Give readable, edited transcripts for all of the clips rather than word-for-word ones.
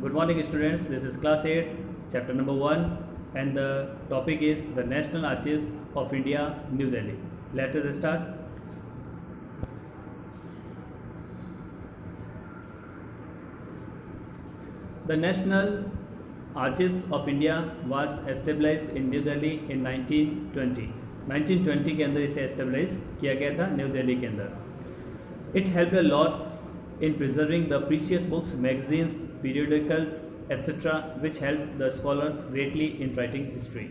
Good morning, students. This is class 8, chapter number 1, and the topic is the National Archives of India, New Delhi. Let us start. The National Archives of India was established in New Delhi in 1920. 1920 के अंदर इसे establish किया गया था new Delhi के अंदर. It helped a lot in preserving the precious books, magazines, periodicals, etc., which helped the scholars greatly in writing history.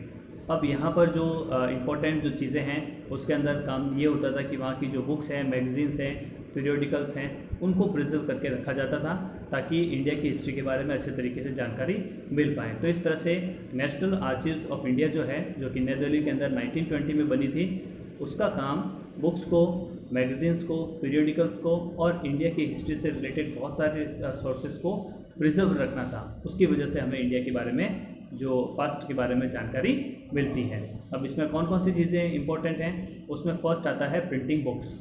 अब यहाँ पर जो इम्पोर्टेंट जो चीज़ें हैं उसके अंदर काम ये होता था कि वहाँ की जो बुक्स हैं, मैगजीन्स हैं, पीरियोडिकल्स हैं, उनको प्रिजर्व करके रखा जाता था ताकि इंडिया की हिस्ट्री के बारे में अच्छे तरीके से जानकारी मिल पाए. तो इस तरह से नेशनल आर्चिव्स ऑफ इंडिया जो है, जो कि नई दिल्ली के अंदर 1920 में बनी थी, उसका काम बुक्स को, मैगजीन्स को, पीरियोडिकल्स को और इंडिया की हिस्ट्री से रिलेटेड बहुत सारे सोर्सेज को प्रिजर्व रखना था. उसकी वजह से हमें इंडिया के बारे में, जो पास्ट के बारे में जानकारी मिलती है. अब इसमें कौन कौन सी चीज़ें इंपॉर्टेंट हैं, उसमें फर्स्ट आता है printing books.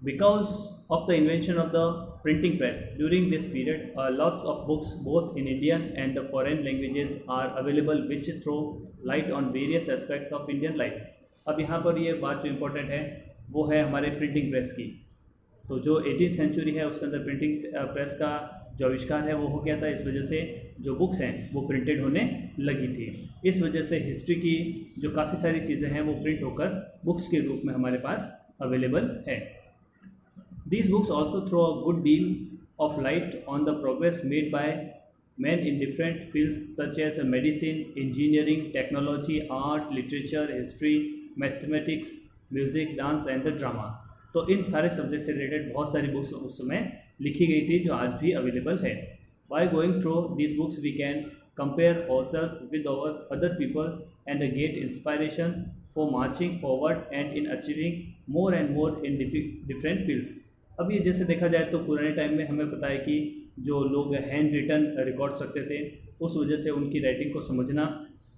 Because of the invention of the printing press during this period, lots of books both in Indian and the foreign languages are available which throw light on various aspects of Indian life. अब यहाँ पर ये बात जो important है वो है हमारे प्रिंटिंग प्रेस की. तो जो 18th सेंचुरी है उसके अंदर प्रिंटिंग प्रेस का जो आविष्कार है वो हो गया था. इस वजह से जो बुक्स हैं वो प्रिंटेड होने लगी थी. इस वजह से हिस्ट्री की जो काफ़ी सारी चीज़ें हैं वो प्रिंट होकर बुक्स के रूप में हमारे पास अवेलेबल है. These books also throw a good deal of light on the progress made by men in different fields such as medicine, engineering, technology, art, literature, history, mathematics, music, dance and the drama. तो इन सारे subject से related बहुत सारी books उस समय लिखी गई थी जो आज भी अवेलेबल है. By going through these books we can compare ourselves with our other people and get inspiration for marching forward and in achieving more and more in different fields. अब ये जैसे देखा जाए तो पुराने टाइम में हमें पता है कि जो लोग हैंड रिटन रिकॉर्ड्स रखते थे उस वजह से उनकी राइटिंग को समझना,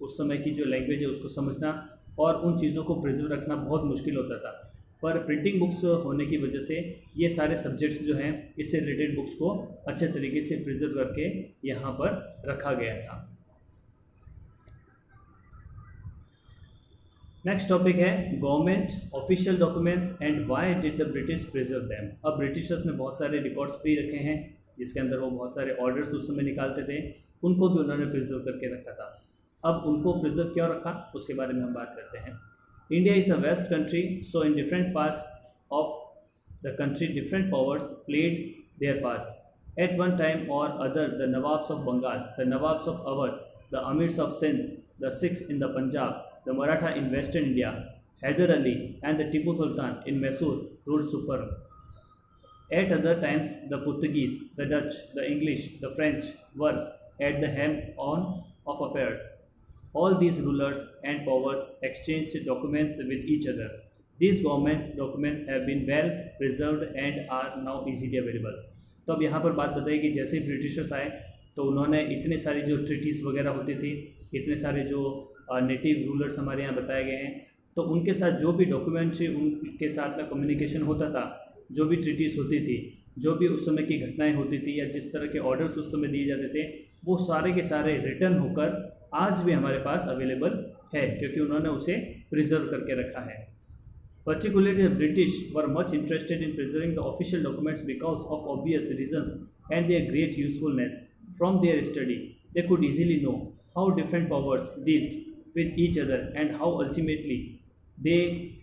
उस समय की जो लैंग्वेज है उसको समझना और उन चीज़ों को प्रिजर्व रखना बहुत मुश्किल होता था. पर प्रिंटिंग बुक्स होने की वजह से ये सारे सब्जेक्ट्स जो हैं इससे रिलेटेड बुक्स को अच्छे तरीके से प्रिजर्व करके यहाँ पर रखा गया था. नेक्स्ट टॉपिक है government official documents and why did the British preserve them. अब ब्रिटिशर्स ने बहुत सारे रिकॉर्ड्स भी रखे हैं जिसके अंदर वो बहुत सारे ऑर्डर्स उस समय निकालते थे, उनको भी उन्होंने प्रिजर्व करके रखा था. अब उनको प्रिजर्व क्यों रखा उसके बारे में हम बात करते हैं. India is a vast country, so in different parts of the country different powers played their parts. At one time or other the nawabs of Bengal, the nawabs of Awadh, the amirs of Sindh, the Sikhs in the Punjab, the Maratha in Western India, Hyder Ali and the Tipu Sultan in Mysore ruled superb. At other times, the Portuguese, the Dutch, the English, the French were at the helm of affairs. All these rulers and powers exchanged documents with each other. These government documents have been well preserved and are now easily available. तो अब यहाँ पर बात बताइए कि जैसे ही Britishers आए तो उन्होंने इतने सारी जो ट्रीटीज़ वगैरह होती थी, इतने सारे जो नेटिव रूलर्स हमारे यहाँ बताए गए हैं, तो उनके साथ जो भी डॉक्यूमेंट्स उनके साथ में कम्युनिकेशन होता था, जो भी ट्रीटीज़ होती थी, जो भी उस समय की घटनाएं होती थी या जिस तरह के ऑर्डर्स उस समय दिए जाते थे, वो सारे के सारे रिटर्न होकर आज भी हमारे पास अवेलेबल है क्योंकि उन्होंने उसे प्रिजर्व करके रखा है. Particularly the British were much interested in preserving the official documents because of obvious reasons and their great usefulness. From their study, they could easily know how different powers dealt with each other and how ultimately they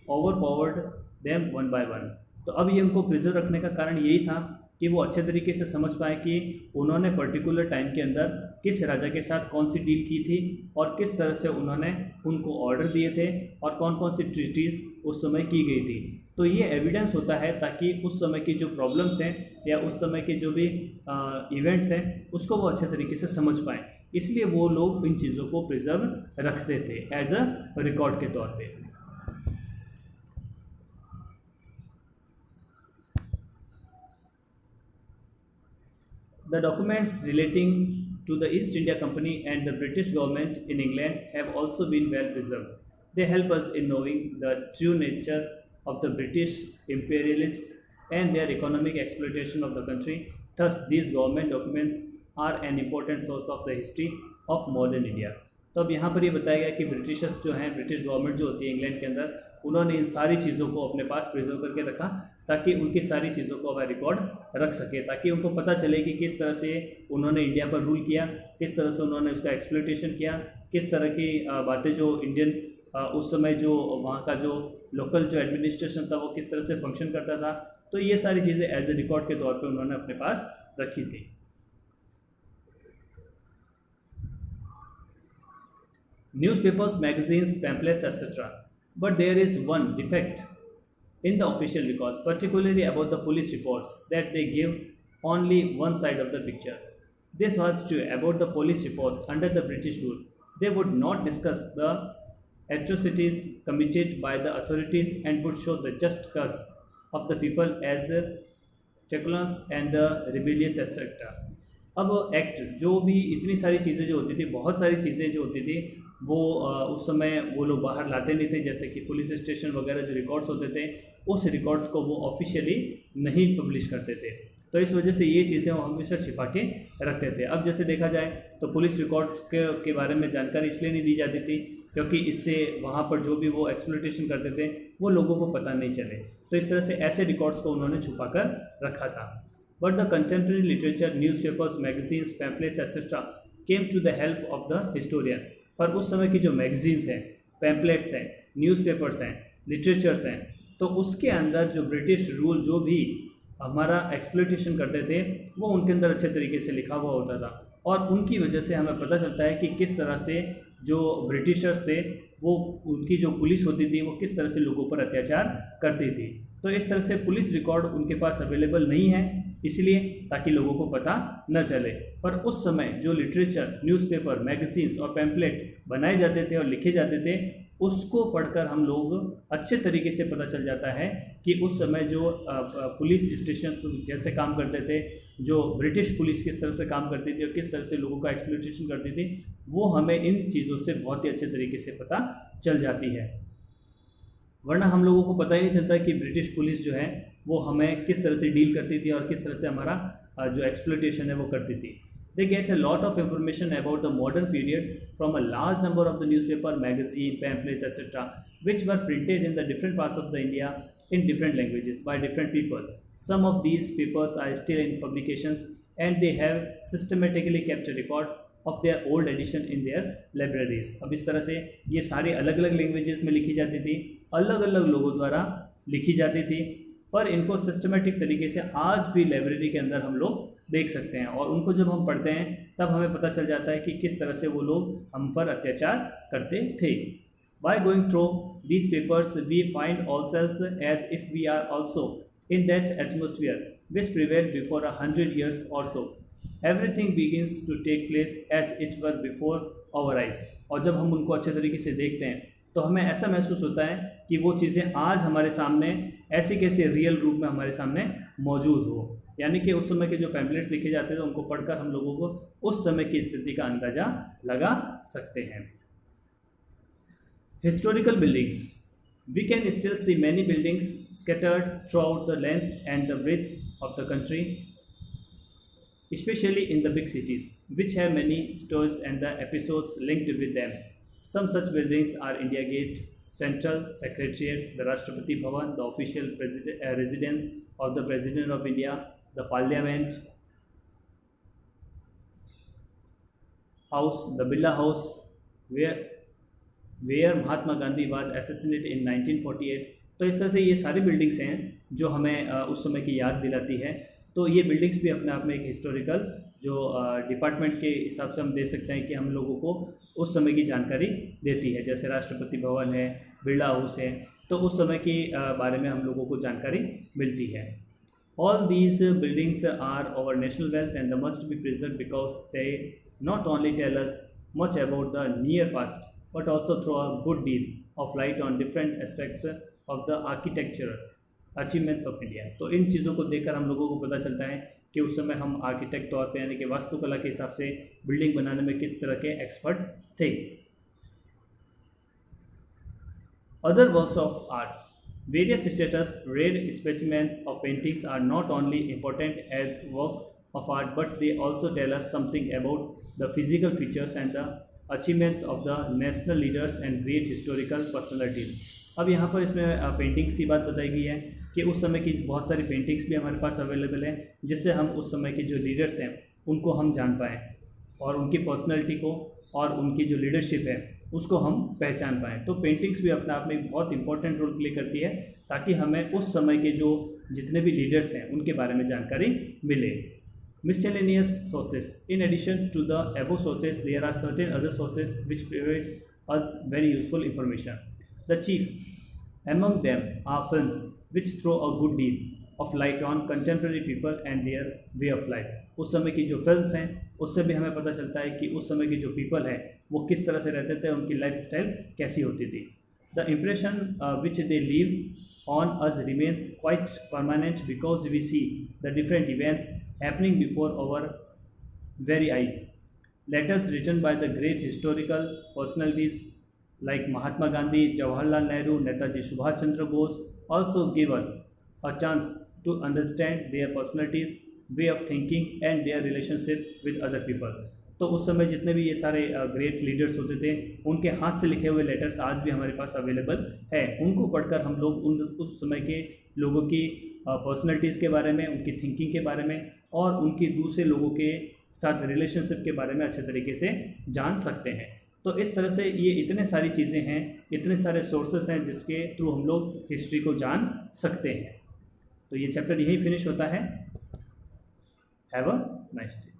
overpowered them one by one. तो अब ये उनको preserve रखने का कारण यही था कि वो अच्छे तरीके से समझ पाए कि उन्होंने पर्टिकुलर टाइम के अंदर किस राजा के साथ कौन सी डील की थी और किस तरह से उन्होंने उनको ऑर्डर दिए थे और कौन कौन सी ट्रीटीज़ उस समय की गई थी. तो ये एविडेंस होता है ताकि उस समय की जो प्रॉब्लम्स हैं या उस समय के जो भी इवेंट्स हैं उसको वो अच्छे तरीके से समझ पाएँ. इसलिए वो लोग इन चीज़ों को प्रिजर्व रखते थे एज अ रिकॉर्ड के तौर पे. The documents relating to the East India Company and the British government in England have also been well preserved. They help us in knowing the true nature of the British imperialist and their economic exploitation of the country. Thus, these government documents are an important source of the history of modern India. तो अब यहाँ पर ये बताया गया कि Britishers जो हैं, ब्रिटिश गवर्नमेंट जो होती है इंग्लैंड के अंदर, उन्होंने इन सारी चीज़ों को अपने पास प्रिजर्व करके रखा ताकि उनकी सारी चीज़ों को वह रिकॉर्ड रख सके, ताकि उनको पता चले कि किस तरह से उन्होंने इंडिया पर रूल किया, किस तरह से उन्होंने उसका एक्सप्लोइटेशन किया, किस तरह की बातें जो इंडियन उस समय जो वहाँ का जो लोकल जो एडमिनिस्ट्रेशन था वो किस तरह से फंक्शन करता था। तो ये सारी चीज़ें एज ए रिकॉर्ड के तौर पे उन्होंने अपने पास रखी थी। Newspapers, magazines, pamphlets, etc. But there is one defect in the official records, particularly about the police reports, that they give only one side of the picture. This was true about the police reports under the British rule. They would not discuss the atrocities committed by the authorities and would show the just cause of the people as truculence and the rebellious etc. अब act जो भी इतनी सारी चीज़ें जो होती थी, बहुत सारी चीज़ें जो होती थी वो उस समय वो लोग बाहर लाते नहीं थे, जैसे कि पुलिस स्टेशन वगैरह जो रिकॉर्ड्स होते थे उस रिकॉर्ड्स को वो ऑफिशियली नहीं पब्लिश करते थे। तो इस वजह से ये चीज़ें वो हमेशा छिपा के रखते थे। अब जैसे देखा जाए तो पुलिस रिकॉर्ड्स के बारे में जानकारी इसलिए नहीं दी जाती थी क्योंकि इससे वहाँ पर जो भी वो एक्सप्लोइटेशन करते थे वो लोगों को पता नहीं चले। तो इस तरह से ऐसे रिकॉर्ड्स को उन्होंने छुपा कर रखा था। But the contemporary literature, newspapers, magazines, pamphlets etcetera came to the help of the historian. पर उस समय की जो मैगजीन्स हैं, पैम्पलेट्स हैं, न्यूज़पेपर्स हैं, लिटरेचर्स हैं, तो उसके अंदर जो ब्रिटिश रूल जो भी हमारा एक्सप्लोइटेशन करते थे वो उनके अंदर अच्छे तरीके से लिखा हुआ होता था और उनकी वजह से हमें पता चलता है कि किस तरह से जो ब्रिटिशर्स थे वो उनकी जो पुलिस होती थी वो किस तरह से लोगों पर अत्याचार करती थी। तो इस तरह से पुलिस रिकॉर्ड उनके पास अवेलेबल नहीं है इसलिए ताकि लोगों को पता न चले। पर उस समय जो लिटरेचर, न्यूज़पेपर, मैगजीन्स और पैम्पलेट्स बनाए जाते थे और लिखे जाते थे उसको पढ़कर हम लोग अच्छे तरीके से पता चल जाता है कि उस समय जो पुलिस स्टेशन जैसे काम करते थे, जो ब्रिटिश पुलिस किस तरह से काम करती थी और किस तरह से लोगों का एक्सप्लोइटेशन करती थी, वो हमें इन चीज़ों से बहुत ही अच्छे तरीके से पता चल जाती है। वरना हम लोगों को पता ही नहीं चलता कि ब्रिटिश पुलिस जो है वो हमें किस तरह से डील करती थी और किस तरह से हमारा जो एक्सप्लोइटेशन है वो करती थी। They get a lot of information about the modern period from a large number of the newspaper, magazine, pamphlets, etc., which were printed in the different parts of the India in different languages by different people. Some of these papers are still in publications and they have systematically kept a record of their old edition in their libraries. अब इस तरह से ये सारी अलग अलग languages में लिखी जाती थी, अलग अलग लोगों द्वारा लिखी जाती थी, पर इनको सिस्टमेटिक तरीके से आज भी लाइब्रेरी के अंदर हम लोग देख सकते हैं और उनको जब हम पढ़ते हैं तब हमें पता चल जाता है कि किस तरह से वो लोग हम पर अत्याचार करते थे। By going through these papers, we find ourselves as if we are also in that atmosphere which prevailed before 100 years or so. Everything begins to take place as it were before our eyes. और जब हम उनको अच्छे तरीके से देखते हैं तो हमें ऐसा महसूस होता है कि वो चीज़ें आज हमारे सामने ऐसी कैसे रियल रूप में हमारे सामने मौजूद हो। यानी कि उस समय के जो पैम्पलेट्स लिखे जाते थे उनको पढ़कर हम लोगों को उस समय की स्थिति का अंदाज़ा लगा सकते हैं। Historical buildings, we can still see many buildings scattered throughout the length and the breadth of the country, especially in the big cities, which have many stories and the episodes linked with them. Some such buildings are India Gate, Central Secretariat, the Rashtrapati Bhavan, the official residence of the President of India, the Parliament House, the Birla House, where Mahatma Gandhi was assassinated in 1948. तो इस तरह से ये सारी buildings हैं जो हमें उस समय की याद दिलाती है। तो ये बिल्डिंग्स भी अपने आप में एक हिस्टोरिकल जो डिपार्टमेंट के हिसाब से हम दे सकते हैं कि हम लोगों को उस समय की जानकारी देती है। जैसे राष्ट्रपति भवन है, बिरला हाउस है, तो उस समय के बारे में हम लोगों को जानकारी मिलती है। All these buildings are our national wealth and the must be preserve because they not only tell us much about the near past but also throw a good deal of light on different aspects of the architecture achievements of India. तो इन चीज़ों को देखकर हम लोगों को पता चलता है कि उस समय हम आर्किटेक्ट तौर पे यानी कि वास्तुकला के हिसाब से बिल्डिंग बनाने में किस तरह के एक्सपर्ट थे। Other works of arts, Various status rare specimens of paintings are not only important as work of art, but they also tell us something about the physical features and the achievements of the national leaders and great historical personalities. अब यहाँ पर इसमें paintings की बात बताई गई है कि उस समय की बहुत सारी पेंटिंग्स भी हमारे पास अवेलेबल हैं, जिससे हम उस समय के जो लीडर्स हैं उनको हम जान पाएँ और उनकी पर्सनैलिटी को और उनकी जो लीडरशिप है उसको हम पहचान पाएँ। तो पेंटिंग्स भी अपने आप में एक बहुत इंपॉर्टेंट रोल प्ले करती है ताकि हमें उस समय के जो जितने भी लीडर्स हैं उनके बारे में जानकारी मिले। Miscellaneous sources. In addition to the above sources, there are certain other sources which provide us very useful information. The chief among them are films which throw a good deal of light on contemporary people and their way of life. उस समय की जो films हैं उससे भी हमें पता चलता है कि उस समय के जो पीपल हैं वो किस तरह से रहते थे, उनकी लाइफ स्टाइल कैसी होती थी। The impression which they leave on us remains quite permanent because we see the different events happening before our very eyes. Letters written by the great historical personalities like Mahatma Gandhi, Jawaharlal Nehru, Netaji Subhash Chandra Bose also give us a chance to understand their personalities, way of thinking and their relationship with other people. तो उस समय जितने भी ये सारे great leaders होते थे उनके हाथ से लिखे हुए लेटर्स आज भी हमारे पास अवेलेबल है। उनको पढ़कर हम लोग उस समय के लोगों की पर्सनैलिटीज़ के बारे में, उनकी थिंकिंग के बारे में और उनकी दूसरे लोगों के साथ रिलेशनशिप के बारे में अच्छे तरीके से जान सकते हैं। तो इस तरह से ये इतने सारी चीज़ें हैं, इतने सारे सोर्सेस हैं जिसके थ्रू हम लोग हिस्ट्री को जान सकते हैं। तो ये चैप्टर यहीं फिनिश होता है। Have a nice day.